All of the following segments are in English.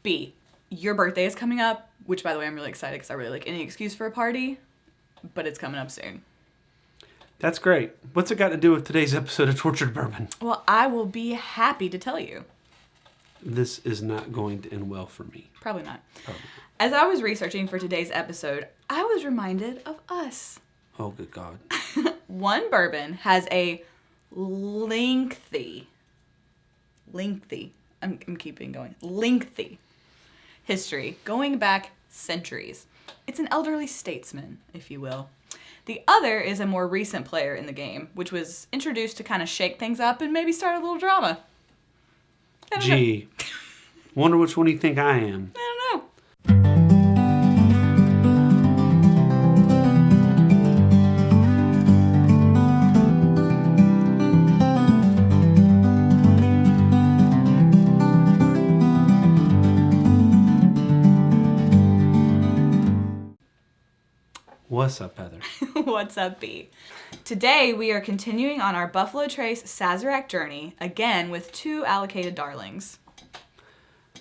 B, your birthday is coming up, which, by the way, I'm really excited because I really like any excuse for a party, but it's coming up soon. That's great. What's it got to do with today's episode of Tortured Bourbon? Well, I will be happy to tell you. This is not going to end well for me. Probably not. Probably. As I was researching for today's episode, I was reminded of us. Oh, good God. One bourbon has a lengthy, I'm keeping going, lengthy history going back centuries. It's an elderly statesman, if you will. The other is a more recent player in the game, which was introduced to kind of shake things up and maybe start a little drama. Gee, wonder which one you think I am. I don't know. What's up, Heather? What's up, B? Today we are continuing on our Buffalo Trace Sazerac journey, again with two allocated darlings.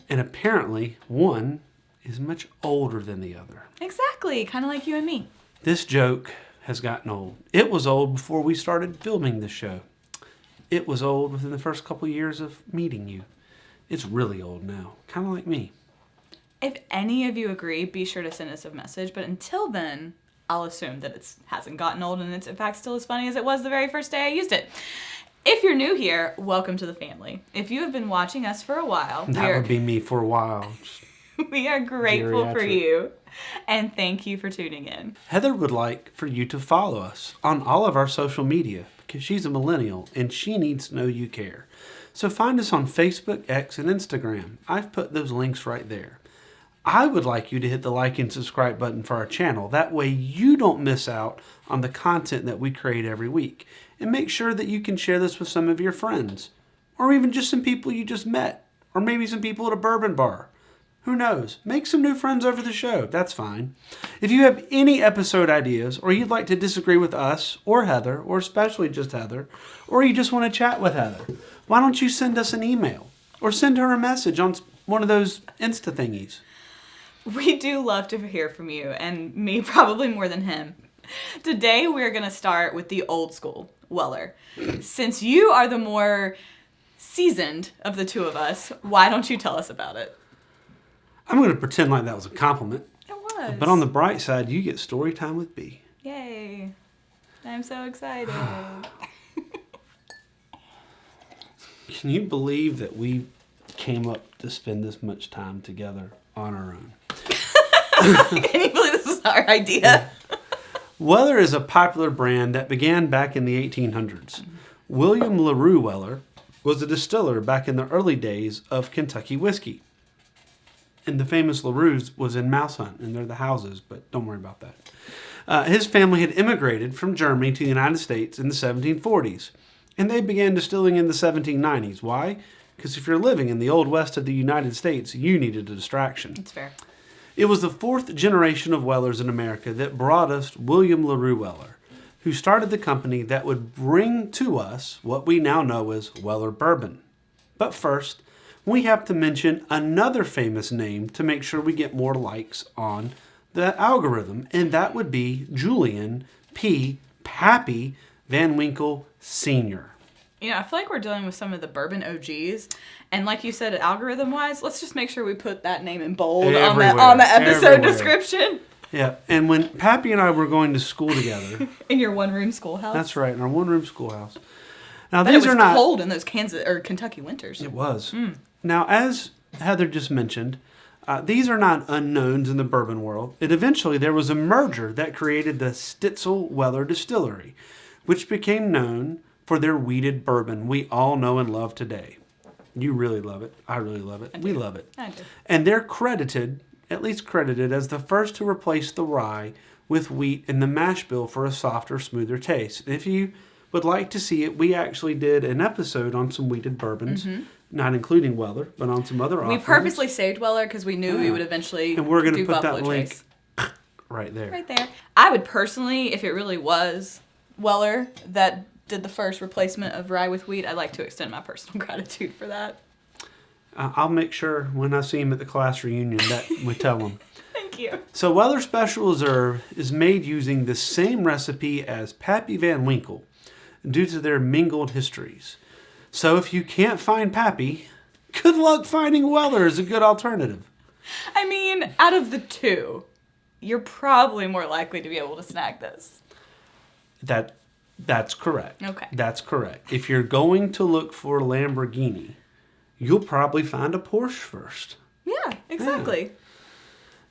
And apparently, one is much older than the other. Exactly, kind of like you and me. This joke has gotten old. It was old before we started filming this show. It was old within the first couple years of meeting you. It's really old now, kind of like me. If any of you agree, be sure to send us a message, but until then, I'll assume that it hasn't gotten old and it's in fact still as funny as it was the very first day I used it. If you're new here, welcome to the family. If you have been watching us for a while, That would be me for a while. We are grateful for you, and thank you for tuning in. Heather would like for you to follow us on all of our social media because she's a millennial and she needs to know you care. So find us on Facebook, X, and Instagram. I've put those links right there. I would like you to hit the like and subscribe button for our channel. That way you don't miss out on the content that we create every week. And make sure that you can share this with some of your friends. Or even just some people you just met. Or maybe some people at a bourbon bar. Who knows? Make some new friends over the show. That's fine. If you have any episode ideas, or you'd like to disagree with us, or Heather, or especially just Heather, or you just want to chat with Heather, why don't you send us an email? Or send her a message on one of those Insta thingies. We do love to hear from you, and me probably more than him. Today we're going to start with the old school, Weller. Since you are the more seasoned of the two of us, why don't you tell us about it? I'm going to pretend like that was a compliment. It was. But on the bright side, you get story time with B. Yay. I'm so excited. Can you believe that we came up to spend this much time together on our own? Can you believe this was our idea? Weller is a popular brand that began back in the 1800s. William Larue Weller was a distiller back in the early days of Kentucky whiskey. And the famous Larue's was in Mouse Hunt, and they're the houses, but don't worry about that. His family had immigrated from Germany to the United States in the 1740s, and they began distilling in the 1790s. Why? Because if you're living in the Old West of the United States, you needed a distraction. It's fair. It was the fourth generation of Wellers in America that brought us William Larue Weller, who started the company that would bring to us what we now know as Weller Bourbon. But first, we have to mention another famous name to make sure we get more likes on the algorithm, and that would be Julian P. Pappy Van Winkle Sr. You know, I feel like we're dealing with some of the bourbon OGs. And like you said, algorithm-wise, let's just make sure we put that name in bold on the episode description. Yeah, and when Pappy and I were going to school together. In your one-room schoolhouse? That's right, in our one-room schoolhouse. Now, but these it was are not cold in those Kansas or Kentucky winters. It was. Now, as Heather just mentioned, these are not unknowns in the bourbon world. Eventually, there was a merger that created the Stitzel Weller Distillery, which became known for their wheated bourbon we all know and love today. You really love it. I really love it. We love it. I do. And they're at least credited, as the first to replace the rye with wheat in the mash bill for a softer, smoother taste. If you would like to see it, we actually did an episode on some wheated bourbons, not including Weller, but on some other offerings. We purposely saved Weller because we knew we would eventually and we're going to do put Buffalo that link Trace. right there. Right there. I would personally, if it really was Weller that did the first replacement of rye with wheat, I'd like to extend my personal gratitude for that. I'll make sure when I see him at the class reunion that we tell him. Thank you. So Weller Special Reserve is made using the same recipe as Pappy Van Winkle due to their mingled histories. So if you can't find Pappy, good luck finding Weller as a good alternative. I mean, out of the two, you're probably more likely to be able to snag this. That's correct. Okay. That's correct. If you're going to look for a Lamborghini, you'll probably find a Porsche first. Yeah, exactly. Yeah.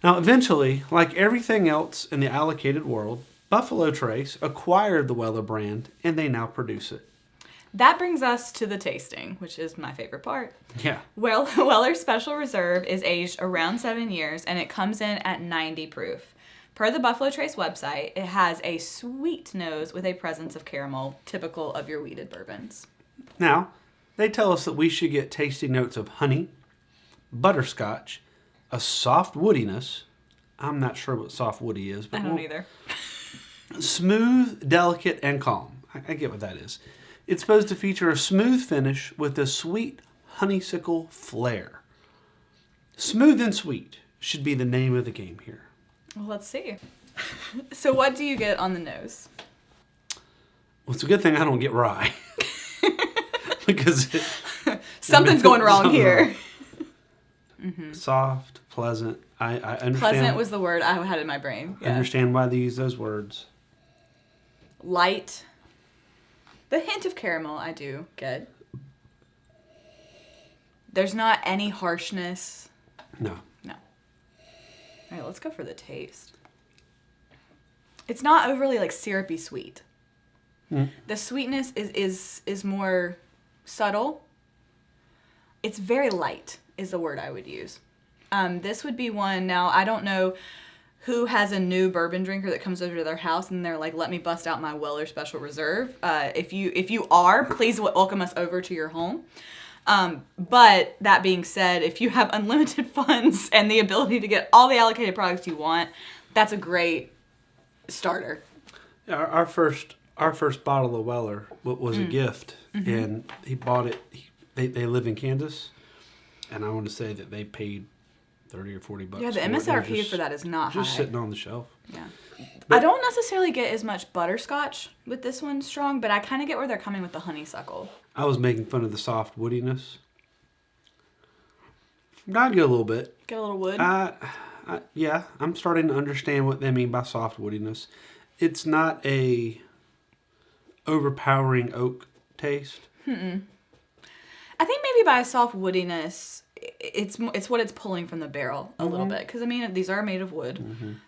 Now, eventually, like everything else in the allocated world, Buffalo Trace acquired the Weller brand, and they now produce it. That brings us to the tasting, which is my favorite part. Yeah. Well, Weller Special Reserve is aged around 7 years, and it comes in at 90 proof. Per the Buffalo Trace website, it has a sweet nose with a presence of caramel, typical of your wheated bourbons. Now, they tell us that we should get tasting notes of honey, butterscotch, a soft woodiness. I'm not sure what soft woody is, but I don't either. Smooth, delicate, and calm. I get what that is. It's supposed to feature a smooth finish with a sweet honeysuckle flair. Smooth and sweet should be the name of the game here. Well, let's see. So what do you get on the nose? Well, it's a good thing I don't get rye. Because Something's going wrong here. Mm-hmm. Soft, pleasant. I understand. Pleasant was the word I had in my brain. I understand why they use those words. Light. The hint of caramel I do get. There's not any harshness. No. No. All right, let's go for the taste. It's not overly like syrupy sweet. Mm. The sweetness is more subtle. It's very light is the word I would use. This would be one. Now, I don't know who has a new bourbon drinker that comes over to their house and they're like, let me bust out my Weller Special Reserve. If you are, please welcome us over to your home. But that being said, if you have unlimited funds and the ability to get all the allocated products you want, that's a great starter. Our first bottle of Weller was a gift, and he bought it. They live in Kansas, and I want to say that they paid $30 or $40. Yeah, the MSRP for that is not high. Just sitting on the shelf. Yeah. I don't necessarily get as much butterscotch with this one strong, but I kind of get where they're coming with the honeysuckle. I was making fun of the soft woodiness. I get a little bit. Get a little wood? Yeah, I'm starting to understand what they mean by soft woodiness. It's not a overpowering oak taste. I think maybe by soft woodiness, it's what it's pulling from the barrel a little bit. Because, I mean, these are made of wood.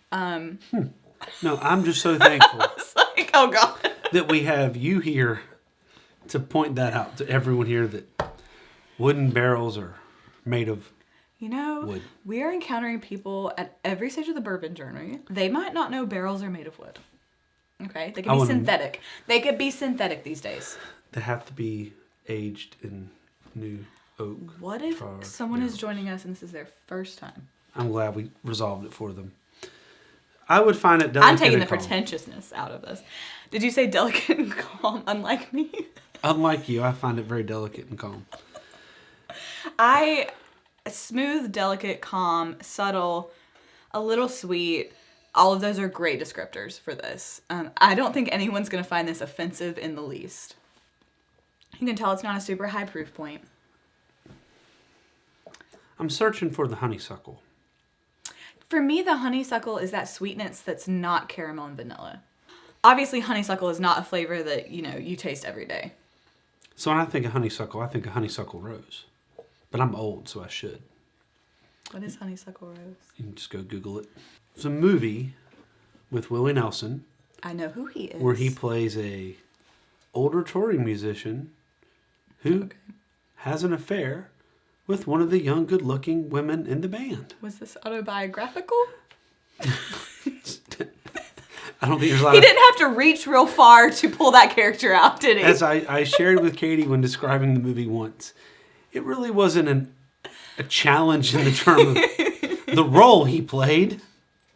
No, I'm just so thankful It's like, oh, God. that we have you here to point that out to everyone here that wooden barrels are made of wood. We are encountering people at every stage of the bourbon journey. They might not know barrels are made of wood. Okay? They can be synthetic. They could be synthetic these days. They have to be aged in new oak. What if someone is joining us and this is their first time? I'm glad we resolved it for them. I would find it delicate. I'm taking the calm. pretentiousness out of this. Did you say delicate and calm, unlike me? Unlike you, I find it very delicate and calm. Smooth, delicate, calm, subtle, a little sweet. All of those are great descriptors for this. I don't think anyone's going to find this offensive in the least. You can tell it's not a super high proof point. I'm searching for the honeysuckle. For me, the honeysuckle is that sweetness that's not caramel and vanilla. Obviously, honeysuckle is not a flavor that, you taste every day. So when I think of honeysuckle rose. But I'm old, so I should. What is honeysuckle rose? You can just go Google it. It's a movie with Willie Nelson. I know who he is. Where he plays a older touring musician who has an affair with one of the young, good-looking women in the band. Was this autobiographical? I don't think there's a lot He didn't have to reach real far to pull that character out, did he? As I shared with Katie when describing the movie once, it really wasn't a challenge in the term of the role he played.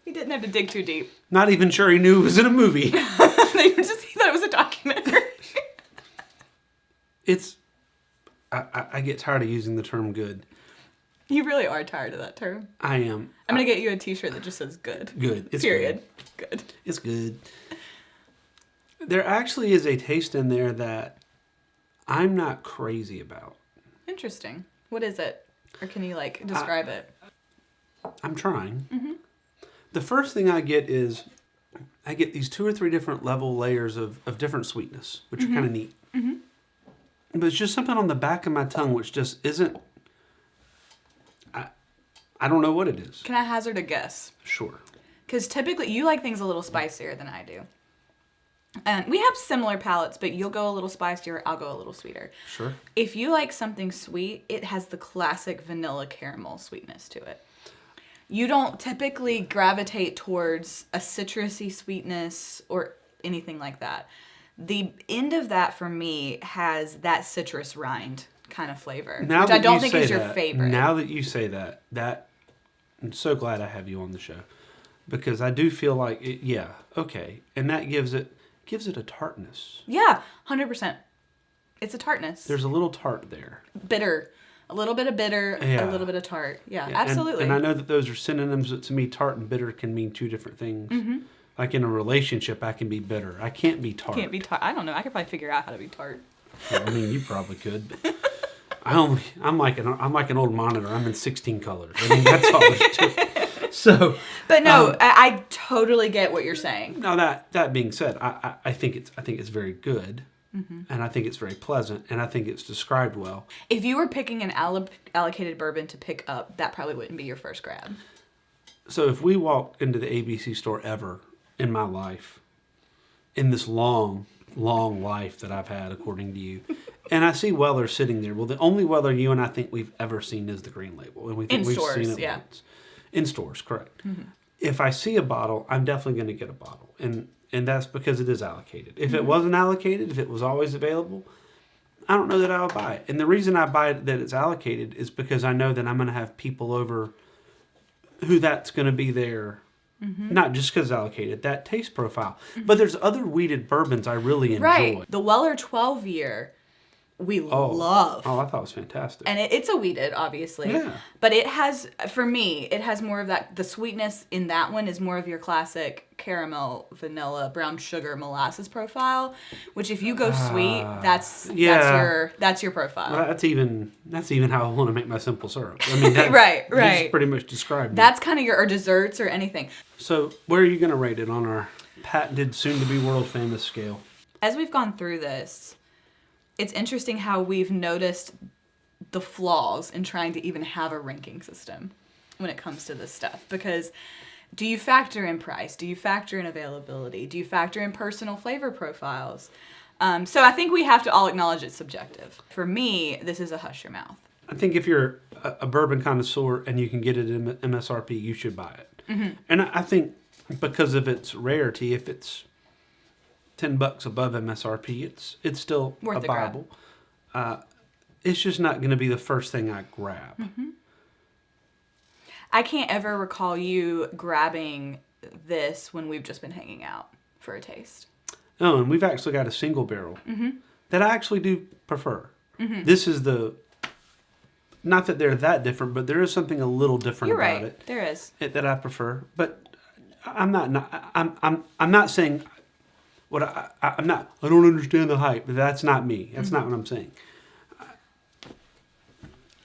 He didn't have to dig too deep. Not even sure he knew it was in a movie. He thought it was a documentary. I get tired of using the term good. You really are tired of that term. I am. I'm going to get you a t-shirt that just says good. Good. It's Period. Good. It's good. There actually is a taste in there that I'm not crazy about. Interesting. What is it? Or can you, describe it? I'm trying. Mm-hmm. The first thing I get is I get these 2 or 3 different level layers of different sweetness, which are kind of neat. Mm-hmm. But it's just something on the back of my tongue which just isn't... I don't know what it is. Can I hazard a guess? Sure. Because typically you like things a little spicier than I do. And we have similar palates, but you'll go a little spicier, I'll go a little sweeter. Sure. If you like something sweet, it has the classic vanilla caramel sweetness to it. You don't typically gravitate towards a citrusy sweetness or anything like that. The end of that for me has that citrus rind kind of flavor, which I don't think is your favorite. Now that you say that, I'm so glad I have you on the show, because I do feel like and that gives it a tartness. Yeah, 100%. It's a tartness. There's a little tart there. Bitter. A little bit of bitter, a little bit of tart. Yeah, absolutely. And I know that those are synonyms, but to me, tart and bitter can mean 2 different things. Mm-hmm. Like in a relationship, I can be bitter. I can't be tart. Can't be tart. I don't know. I could probably figure out how to be tart. I mean, you probably could. But I'm like an old monitor. I'm in 16 colors. I mean, that's all there's to it. So, but no, I totally get what you're saying. Now that being said, I think it's very good, and I think it's very pleasant, and I think it's described well. If you were picking an allocated bourbon to pick up, that probably wouldn't be your first grab. So if we walked into the ABC store ever in my life, in this long life that I've had, according to you, and I see Weller sitting there. Well, the only Weller you and I think we've ever seen is the green label, and we think we've seen it once. In stores, correct. Mm-hmm. If I see a bottle, I'm definitely going to get a bottle, and that's because it is allocated. If it wasn't allocated, if it was always available, I don't know that I would buy it. And the reason I buy it that it's allocated is because I know that I'm going to have people over who that's going to be there. Mm-hmm. Not just because it's allocated, that taste profile. Mm-hmm. But there's other wheated bourbons I really enjoy. Right. The Weller 12 year, we love. Oh, I thought it was fantastic. And it's a wheated, obviously. Yeah. But it has, for me, it has more of that, the sweetness in that one is more of your classic caramel, vanilla, brown sugar, molasses profile. Which if you go sweet, that's your profile. Well, that's even how I want to make my simple syrup. I mean, that, right. You just pretty much described it. That's kind of your, or desserts or anything. So where are you going to rate it on our patented, soon-to-be world-famous scale? As we've gone through this, it's interesting how we've noticed the flaws in trying to even have a ranking system when it comes to this stuff. Because do you factor in price? Do you factor in availability? Do you factor in personal flavor profiles? So I think we have to all acknowledge it's subjective. For me, this is a hush your mouth. I think if you're a bourbon connoisseur and you can get it in MSRP, you should buy it. Mm-hmm. And I think because of its rarity, if it's $10 above MSRP, it's still worth a buyable. It's just not going to be the first thing I grab. Mm-hmm. I can't ever recall you grabbing this when we've just been hanging out for a taste. No, and we've actually got a single barrel that I actually do prefer. Mm-hmm. This is not that they're that different, but there is something a little different You're about right. it. There is. That I prefer. But I'm not saying what I don't understand the hype. That's not me. That's not what I'm saying.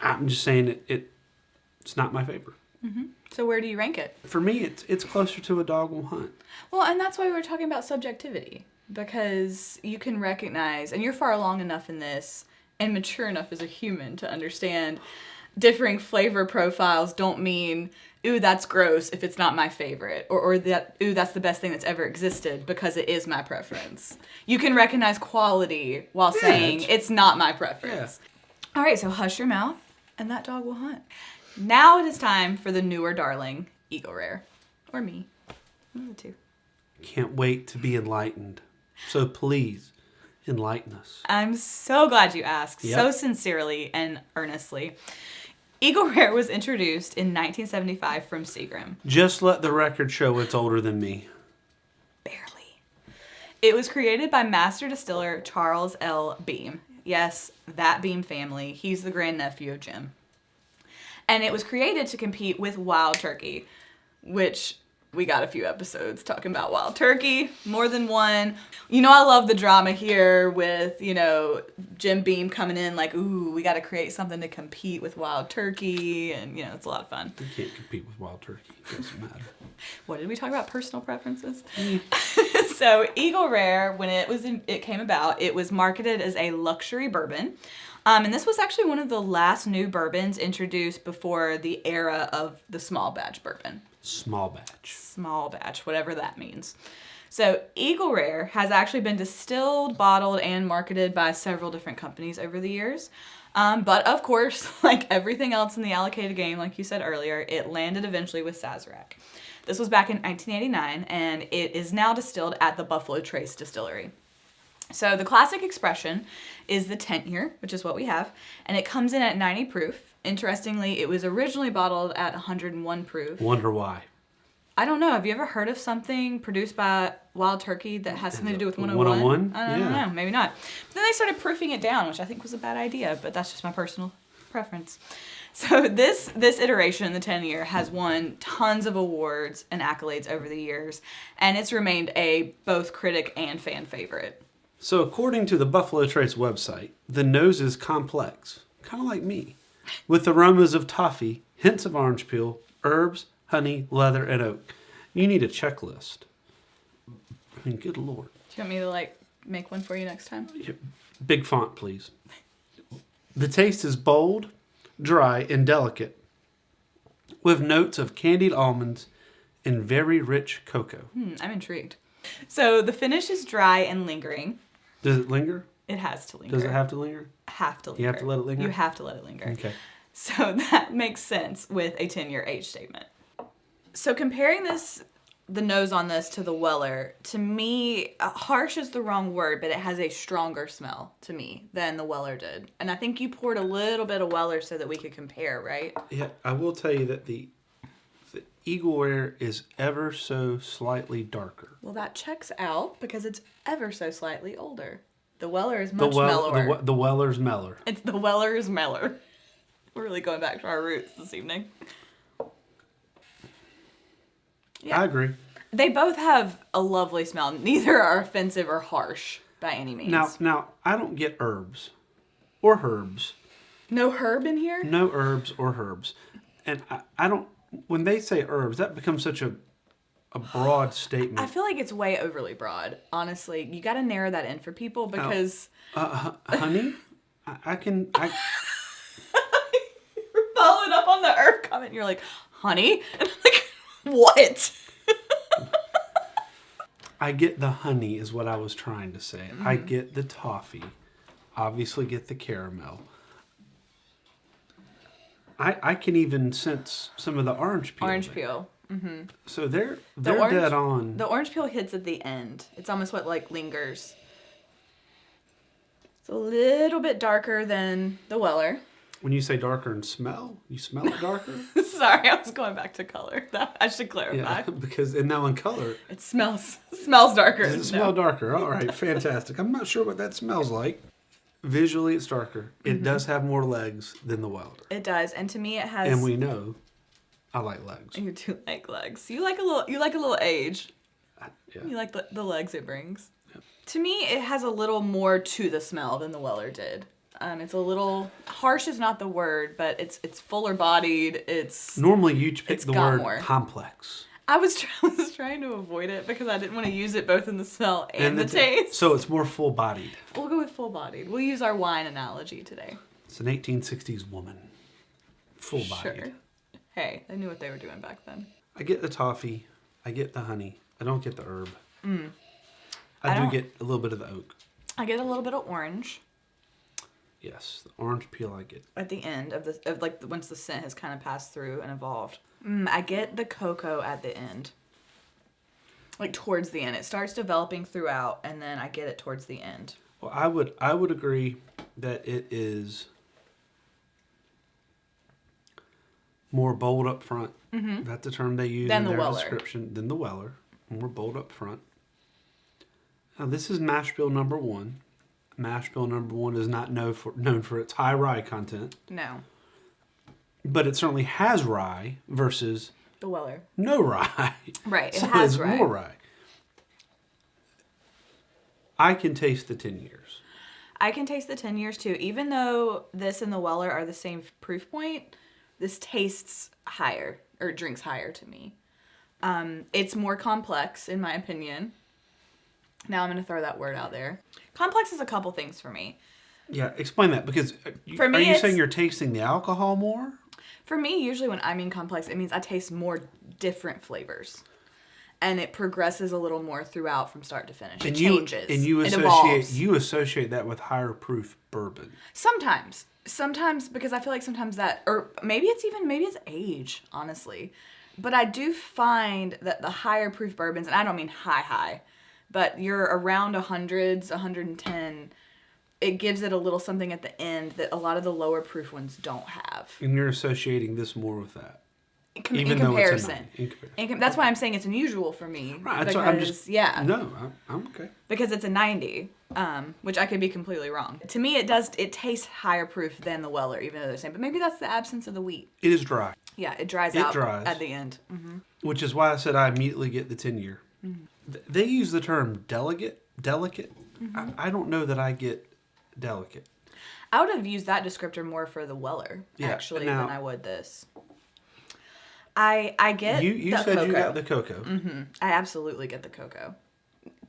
I'm just saying it's not my favorite. Mm-hmm. So where do you rank it? For me, it's closer to a dog will hunt. Well, and that's why we were talking about subjectivity, because you can recognize, and you're far along enough in this and mature enough as a human to understand differing flavor profiles don't mean, ooh, that's gross if it's not my favorite, or that, ooh, that's the best thing that's ever existed because it is my preference. You can recognize quality while saying it's not my preference. Yeah. All right, so hush your mouth, and that dog will hunt. Now it is time for the newer darling, Eagle Rare. Or me. One of the two. Can't wait to be enlightened. So please, enlighten us. I'm so glad you asked. Yep. So sincerely and earnestly. Eagle Rare was introduced in 1975 from Seagram. Just let the record show it's older than me. Barely. It was created by master distiller Charles L. Beam. Yes, that Beam family. He's the grandnephew of Jim. And it was created to compete with Wild Turkey, which we got a few episodes talking about Wild Turkey, more than one. You know, I love the drama here with, you know, Jim Beam coming in like, ooh, we got to create something to compete with Wild Turkey. And, you know, it's a lot of fun. You can't compete with Wild Turkey. It doesn't matter. What did we talk about? Personal preferences? So Eagle Rare, when it came about, it was marketed as a luxury bourbon. And this was actually one of the last new bourbons introduced before the era of the small batch bourbon. Small batch, whatever that means. So Eagle Rare has actually been distilled, bottled, and marketed by several different companies over the years. But of course, like everything else in the allocated game, like you said earlier, it landed eventually with Sazerac. This was back in 1989, and it is now distilled at the Buffalo Trace Distillery. So the classic expression is the 10 year, which is what we have, and it comes in at 90 proof. Interestingly, it was originally bottled at 101 proof. Wonder why. I don't know. Have you ever heard of something produced by Wild Turkey that has something to do with 101? 101? I don't know. Maybe not. But then they started proofing it down, which I think was a bad idea, but that's just my personal preference. So this iteration, the 10 year, has won tons of awards and accolades over the years, and it's remained a both critic and fan favorite. So according to the Buffalo Trace website, the nose is complex, kind of like me, with aromas of toffee, hints of orange peel, herbs, honey, leather, and oak. You need a checklist. I mean, good Lord. Do you want me to, make one for you next time? Big font, please. The taste is bold, dry, and delicate, with notes of candied almonds and very rich cocoa. I'm intrigued. So the finish is dry and lingering. Does it linger? It has to linger. Does it have to linger? Have to linger. You have to let it linger? You have to let it linger. Okay. So that makes sense with a 10-year age statement. So comparing the nose on this to the Weller, to me, harsh is the wrong word, but it has a stronger smell to me than the Weller did. And I think you poured a little bit of Weller so that we could compare, right? Yeah, I will tell you that the Eagle Rare is ever so slightly darker. Well, that checks out because it's ever so slightly older. The Weller is much mellower. The Weller's meller. It's the Weller's meller. We're really going back to our roots this evening. Yeah. I agree. They both have a lovely smell. Neither are offensive or harsh by any means. Now I don't get herbs or herbs. No herb in here? No herbs or herbs. And I don't, when they say herbs, that becomes such a broad statement. I feel like it's way overly broad, honestly. You got to narrow that in for people because... honey? I can... You're following up on the herb comment. You're like, honey? And I'm like, what? I get the honey is what I was trying to say. I get the toffee. Obviously get the caramel. I can even sense some of the orange peel. Orange peel. Mm-hmm. So they're dead on. The orange peel hits at the end. It's almost what lingers. It's a little bit darker than the Weller. When you say darker in smell, you smell it darker? Sorry, I was going back to color. I should clarify. Yeah, because in that one color... It smells darker. Does it smell darker? All right, fantastic. I'm not sure what that smells like. Visually, it's darker. It does have more legs than the Weller. It does, and to me, it has. And we know, I like legs. You do like legs. You like a little age. Yeah. You like the legs it brings. Yep. To me, it has a little more to the smell than the Weller did. It's a little harsh is not the word, but it's fuller bodied. It's normally you pick the word more. Complex. I was trying to avoid it because I didn't want to use it both in the smell and the taste. So it's more full bodied. We'll go with full bodied. We'll use our wine analogy today. It's an 1860s woman. Full bodied. Sure. Hey, they knew what they were doing back then. I get the toffee. I get the honey. I don't get the herb. I do get a little bit of the oak. I get a little bit of orange. Yes, the orange peel I get. At the end of once the scent has kind of passed through and evolved. I get the cocoa at the end. Like towards the end. It starts developing throughout and then I get it towards the end. Well, I would agree that it is more bold up front. Mm-hmm. That's the term they use in their description. Than the Weller. More bold up front. Now this is mash bill number 1. Mash bill number 1 is not known for its high rye content. No. but it certainly has rye versus The Weller. no rye. Right, it So has it's rye. more rye. I can taste the 10 years. I can taste the 10 years too. Even though this and the Weller are the same proof point, this tastes higher, or drinks higher to me. It's more complex, in my opinion. Now I'm going to throw that word out there. Complex is a couple things for me. Yeah, explain that, because For me, are you it's- saying you're tasting the alcohol more? For me, usually when I mean complex, it means I taste more different flavors. And it progresses a little more throughout from start to finish. It changes. And you it evolves. associate that with higher proof bourbon. Sometimes, because I feel like sometimes that, or maybe it's age, honestly. But I do find that the higher proof bourbons, and I don't mean high, but you're around 100s, 110, it gives it a little something at the end that a lot of the lower proof ones don't have. And you're associating this more with that. In Even though it's a comparison. 9. That's why I'm saying it's unusual for me. Right, because, so I'm just, yeah. No, I'm okay. Because it's a 90, which I could be completely wrong. To me, it tastes higher proof than the Weller, even though they're the same. But maybe that's the absence of the wheat. It is dry. Yeah, it dries out at the end. Mm-hmm. Which is why I said I immediately get the 10 year. Mm-hmm. They use the term delicate. Mm-hmm. I don't know that I get delicate. I would have used that descriptor more for the Weller, actually, now, than I would this. I get you the said cocoa. You got the cocoa. Mm-hmm. I absolutely get the cocoa.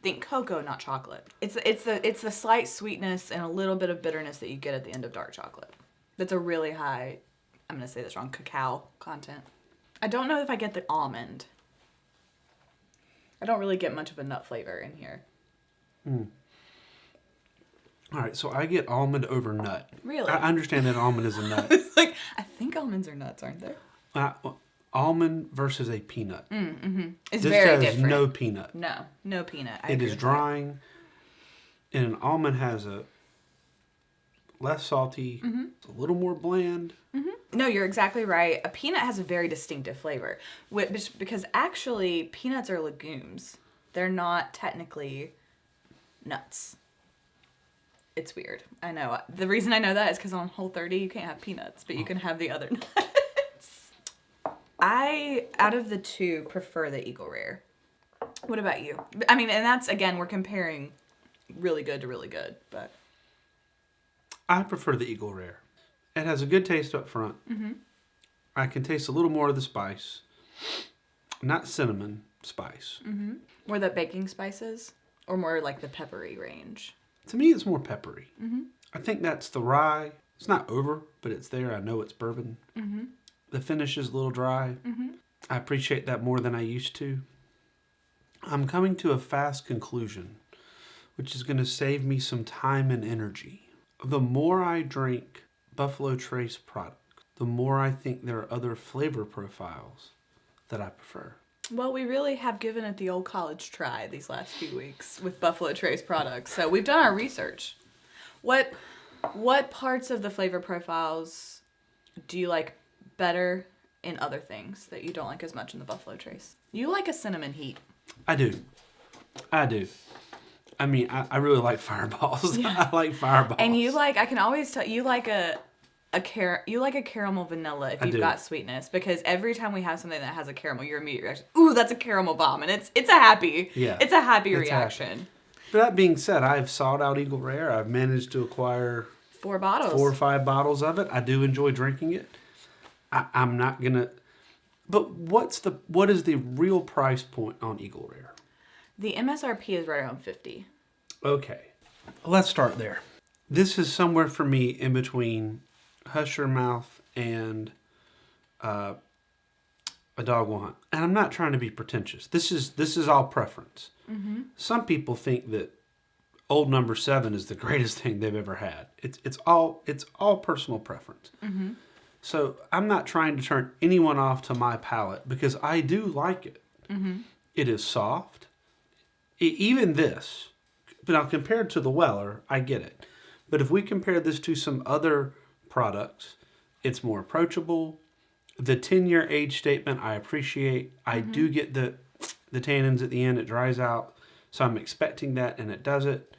Think cocoa, not chocolate. It's the slight sweetness and a little bit of bitterness that you get at the end of dark chocolate. That's a really high, I'm going to say this wrong, cacao content. I don't know if I get the almond. I don't really get much of a nut flavor in here. All right, so I get almond over nut. Really? I understand that almond is a nut. It's like, I think almonds are nuts, aren't they? Almond versus a peanut. It's this very has different. no peanut. No peanut. It is drying, and an almond has a less salty, it's a little more bland. Mm-hmm. No, you're exactly right. A peanut has a very distinctive flavor, because actually peanuts are legumes. They're not technically nuts. It's weird. I know. The reason I know that is because on Whole30 you can't have peanuts, but you can have the other nuts. I, out of the two, prefer the Eagle Rare. What about you? I mean, and that's, again, we're comparing really good to really good, but... I prefer the Eagle Rare. It has a good taste up front. Mm-hmm. I can taste a little more of the spice. Not cinnamon, spice. Mm-hmm. More the baking spices? Or more like the peppery range? To me, it's more peppery. Mm-hmm. I think that's the rye. It's not over, but it's there. I know it's bourbon. Mm-hmm. The finish is a little dry. Mm-hmm. I appreciate that more than I used to. I'm coming to a fast conclusion, which is going to save me some time and energy. The more I drink Buffalo Trace product, the more I think there are other flavor profiles that I prefer. Well, we really have given it the old college try these last few weeks with Buffalo Trace products. So we've done our research. What parts of the flavor profiles do you like better in other things that you don't like as much in the Buffalo Trace? You like a cinnamon heat. I do. I mean, I really like fireballs. Yeah. I like fireballs. And you like, I can always tell, you like a caramel vanilla if you've got sweetness, because every time we have something that has a caramel, your immediate reaction, ooh, that's a caramel bomb, and it's a happy reaction. Happy. But that being said, I've sought out Eagle Rare. I've managed to acquire 4 bottles, 4 or 5 bottles of it. I do enjoy drinking it. I'm not gonna. But what is the real price point on Eagle Rare? The MSRP is right around $50. Okay, let's start there. This is somewhere for me in between Hush Your Mouth and A Dog Will Hunt. And I'm not trying to be pretentious. This is all preference. Mm-hmm. Some people think that Old Number 7 is the greatest thing they've ever had. It's all personal preference. Mm-hmm. So I'm not trying to turn anyone off to my palate, because I do like it. Mm-hmm. It is soft. Even this, but now compared to the Weller, I get it. But if we compare this to some other products, it's more approachable. The 10-year age statement, I appreciate. I do get the tannins at the end. It dries out. So I'm expecting that, and it does it.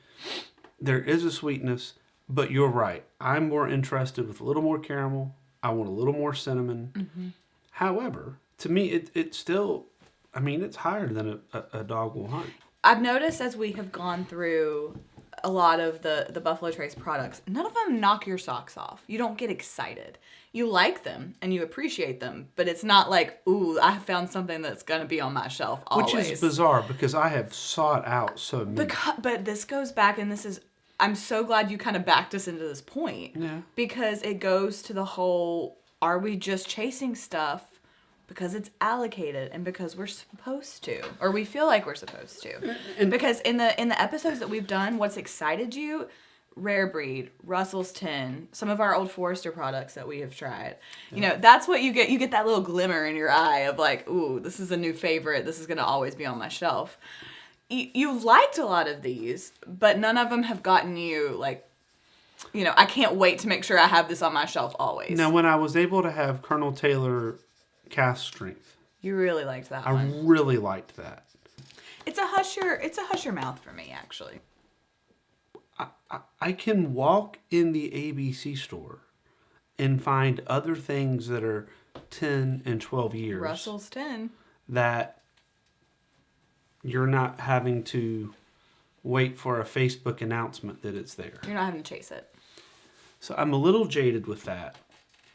There is a sweetness, but you're right. I'm more interested with a little more caramel, I want a little more cinnamon. Mm-hmm. However, to me, it's still, I mean, it's higher than a dog will hunt. I've noticed as we have gone through a lot of the Buffalo Trace products, none of them knock your socks off. You don't get excited. You like them and you appreciate them, but it's not like, ooh, I found something that's going to be on my shelf always. Which is bizarre because I have sought out so many. But this goes back, and this is, I'm so glad you kind of backed us into this point. Yeah. Because it goes to the whole, are we just chasing stuff because it's allocated and because we're supposed to, or we feel like we're supposed to? And because in the episodes that we've done, what's excited you? Rare Breed, Russell's Tin, some of our Old Forester products that we have tried. Yeah. You know, that's what you get. You get that little glimmer in your eye of like, ooh, this is a new favorite. This is going to always be on my shelf. You've liked a lot of these, but none of them have gotten you like, you know, I can't wait to make sure I have this on my shelf always. Now, when I was able to have Colonel Taylor Cask Strength, you really liked that one. I really liked that. It's a hush your mouth for me, actually. I can walk in the ABC store and find other things that are 10 and 12 years. Russell's 10. That you're not having to wait for a Facebook announcement that it's there. You're not having to chase it. So I'm a little jaded with that.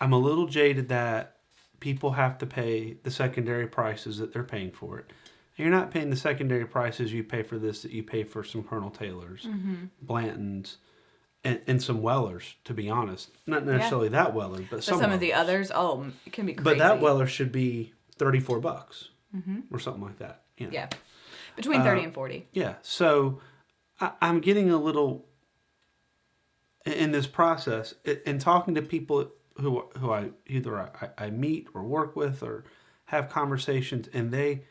I'm a little jaded that people have to pay the secondary prices that they're paying for it. You're not paying the secondary prices you pay for this that you pay for some Colonel Taylors, Blantons, and some Wellers, to be honest. Not necessarily that Weller, but some of the others, it can be crazy. But that Weller should be $34 or something like that. You know? Yeah, between 30 and 40. Yeah, so I'm getting a little, in this process, in talking to people who I either I meet or work with or have conversations, and they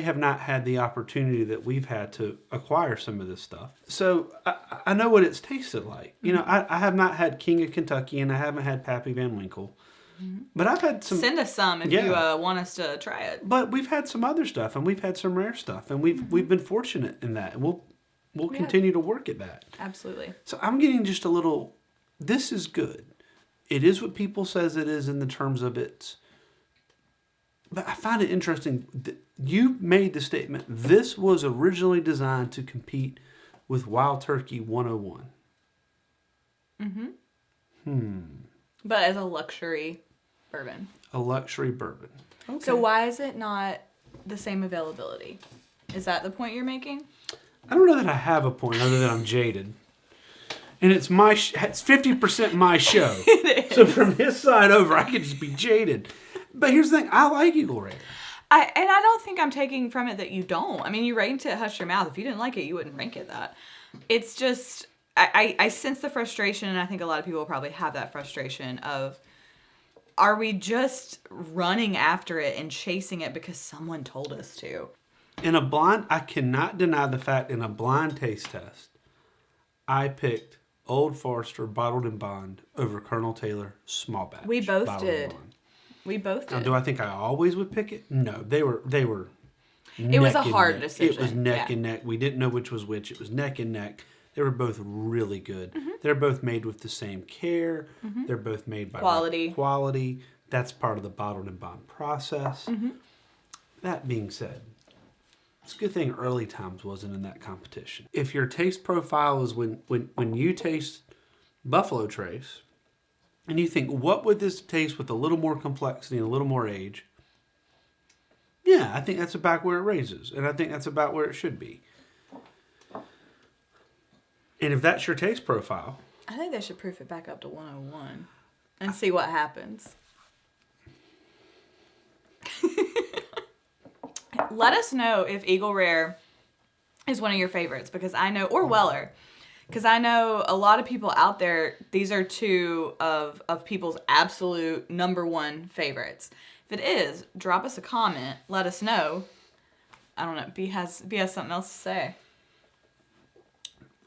have not had the opportunity that we've had to acquire some of this stuff. So I know what it's tasted like. You know, I have not had King of Kentucky and I haven't had Pappy Van Winkle. But I've had some... Send us some if you want us to try it. But we've had some other stuff and we've had some rare stuff. And we've been fortunate in that. And we'll continue to work at that. Absolutely. So I'm getting just a little... This is good. It is what people says it is in the terms of its... But I find it interesting that you made the statement, this was originally designed to compete with Wild Turkey 101. But as a luxury bourbon. A luxury bourbon. Okay. So why is it not the same availability? Is that the point you're making? I don't know that I have a point other than I'm jaded. And it's it's 50% my show. It is. So from his side over, I could just be jaded. But here's the thing, I like Eagle Rare. I don't think I'm taking from it that you don't. I mean, you ranked it Hush Your Mouth. If you didn't like it, you wouldn't rank it that. It's just, I sense the frustration, and I think a lot of people probably have that frustration of, are we just running after it and chasing it because someone told us to? I cannot deny the fact, in a blind taste test, I picked Old Forester Bottled in Bond over Colonel Taylor Small Batch. We both did. We both did. Now, do I think I always would pick it? No, they were. It was a hard decision. It was neck and neck. We didn't know which was which. It was neck and neck. They were both really good. They're both made with the same care. They're both made by quality. That's part of the bottled and bond process. That being said, it's a good thing early times wasn't in that competition. If your taste profile is when you taste Buffalo Trace, and you think, what would this taste with a little more complexity and a little more age? Yeah, I think that's about where it raises. And I think that's about where it should be. And if that's your taste profile... I think they should proof it back up to 101 and see what happens. Let us know if Eagle Rare is one of your favorites, because I know... Or Weller. Because I know a lot of people out there, these are two of people's absolute number one favorites. If it is, drop us a comment. Let us know. I don't know. B has something else to say.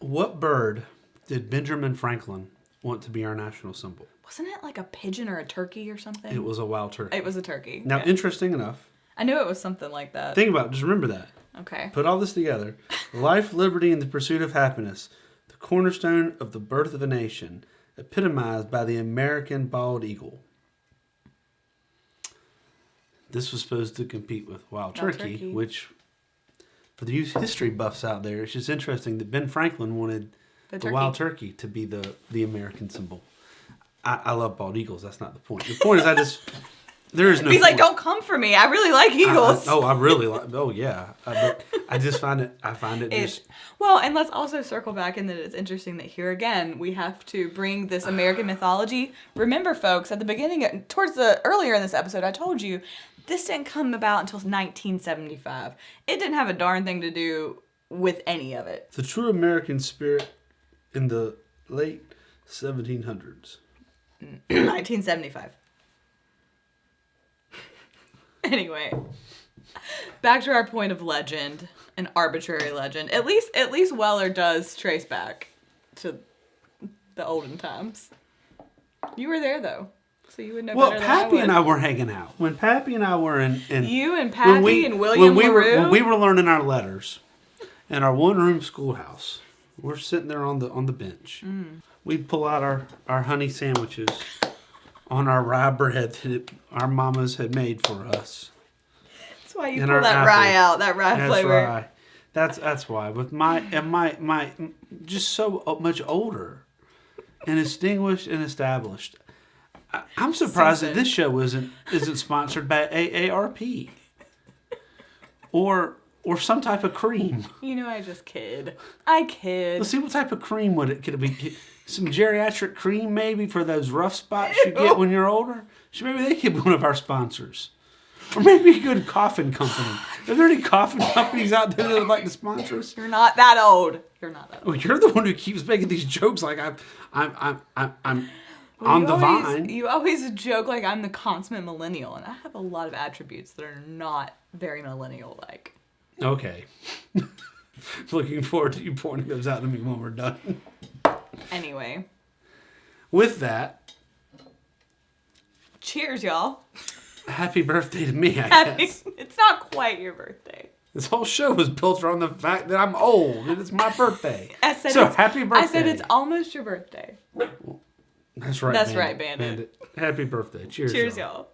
What bird did Benjamin Franklin want to be our national symbol? Wasn't it like a pigeon or a turkey or something? It was a wild turkey. It was a turkey. Now, interesting enough. I knew it was something like that. Think about it. Just remember that. Okay. Put all this together. Life, liberty, and the pursuit of happiness. Cornerstone of the birth of a nation, epitomized by the American bald eagle. This was supposed to compete with Wild Wild Turkey, Turkey. which, for the history buffs out there, it's just interesting that Ben Franklin wanted the Wild Turkey to be the American symbol. I love bald eagles. That's not the point. The point is there is no. He's like, don't come for me. I really like eagles. I really like. Oh yeah. But I just find it. I find it just. Well, and let's also circle back in that it's interesting that here again we have to bring this American mythology. Remember, folks, at the beginning, earlier in this episode, I told you this didn't come about until 1975. It didn't have a darn thing to do with any of it. The true American spirit in the late 1700s. 1975. Anyway, back to our point of legend, an arbitrary legend. At least Weller does trace back to the olden times. You were there though, so you would know better than I would. Well, Pappy and I were hanging out. When Pappy and I were in you and Pappy and William LaRue? When we were learning our letters in our one-room schoolhouse, we're sitting there on the bench. We'd pull out our honey sandwiches on our rye bread that our mamas had made for us. That's why you pull that rye out, that rye flavor. Rye. That's why. With my just so much older and distinguished and established. I'm surprised that this show isn't sponsored by AARP or some type of cream. You know, I just kid. I kid. Let's see, what type of cream could it be? Some geriatric cream maybe for those rough spots you get when you're older? So maybe they could be one of our sponsors. Or maybe a good coffin company. Are there any coffin companies out there that would like to sponsor us? You're not that old. You're not that old. Well, you're the one who keeps making these jokes like I'm on the vine. You always joke like I'm the consummate millennial, and I have a lot of attributes that are not very millennial-like. Okay. Looking forward to you pointing those out to me when we're done. Anyway. With that. Cheers, y'all. Happy birthday to me, I guess. It's not quite your birthday. This whole show was built around the fact that I'm old and it's my birthday. Happy birthday. I said it's almost your birthday. That's right, That's right, Bandit. Happy birthday. Cheers, Cheers, y'all.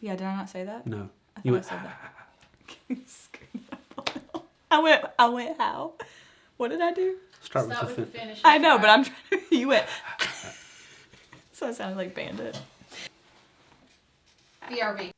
Yeah, did I not say that? No. I said that. I went how? What did I do? Start with the finish. I know, but I'm trying to... You went... So it sounded like Bandit. BRB.